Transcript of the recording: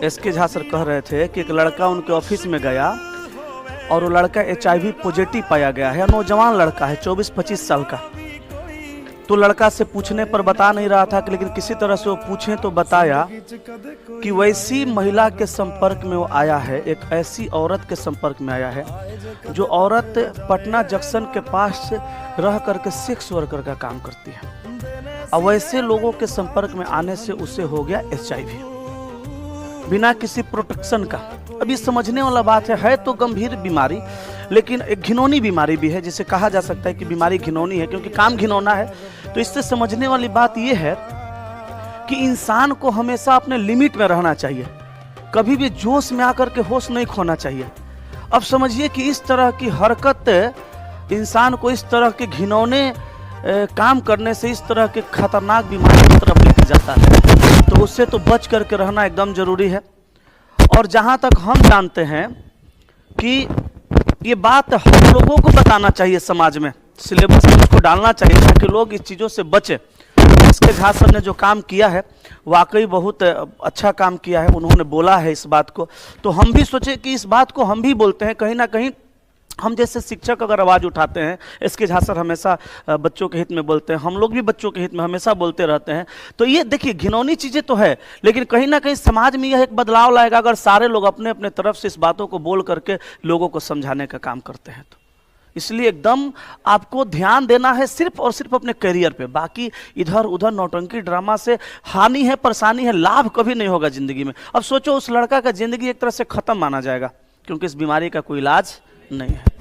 SK Jha sir कह रहे थे कि एक लड़का उनके ऑफिस में गया और वो लड़का HIV पॉजिटिव पाया गया है। नौजवान लड़का है, 24-25 साल का। तो लड़का से पूछने पर बता नहीं रहा था कि, लेकिन किसी तरह से वो पूछे तो बताया कि वैसी महिला के संपर्क में वो आया है, एक ऐसी औरत के संपर्क में आया है जो औरत पटना जंक्शन के पास रह करके सेक्स वर्कर का काम करती है। और वैसे लोगों के संपर्क में आने से उसे हो गया HIV बिना किसी प्रोटेक्शन का। अभी समझने वाला बात है तो गंभीर बीमारी, लेकिन एक घिनौनी बीमारी भी है, जिसे कहा जा सकता है कि बीमारी घिनौनी है क्योंकि काम घिनौना है। तो इससे समझने वाली बात यह है कि इंसान को हमेशा अपने लिमिट में रहना चाहिए, कभी भी जोश में आकर के होश नहीं खोना चाहिए। अब समझिए कि इस तरह की हरकत इंसान को इस तरह के घिनौने काम करने से, इस तरह के खतरनाक बीमारी की तरफ लेके जाता है, तो उससे तो बच करके रहना एकदम जरूरी है। और जहाँ तक हम जानते हैं कि ये बात हम लोगों को बताना चाहिए, समाज में सिलेबस में इसको डालना चाहिए ताकि लोग इस चीज़ों से बचें। एसके झा सर ने जो काम किया है वाकई बहुत अच्छा काम किया है, उन्होंने बोला है इस बात को, तो हम भी सोचे कि इस बात को हम भी बोलते हैं। कहीं ना कहीं हम जैसे शिक्षक अगर आवाज़ उठाते हैं, एसके झा सर हमेशा बच्चों के हित में बोलते हैं, हम लोग भी बच्चों के हित में हमेशा बोलते रहते हैं। तो ये देखिए घिनौनी चीज़ें तो है, लेकिन कहीं ना कहीं समाज में यह एक बदलाव लाएगा अगर सारे लोग अपने अपने तरफ से इस बातों को बोल करके लोगों को समझाने का काम करते हैं। तो इसलिए एकदम आपको ध्यान देना है सिर्फ और सिर्फ अपने करियर पे। बाकी इधर उधर नौटंकी ड्रामा से हानि है, परेशानी है, लाभ कभी नहीं होगा जिंदगी में। अब सोचो उस लड़का का जिंदगी एक तरह से खत्म माना जाएगा क्योंकि इस बीमारी का कोई इलाज नहीं है।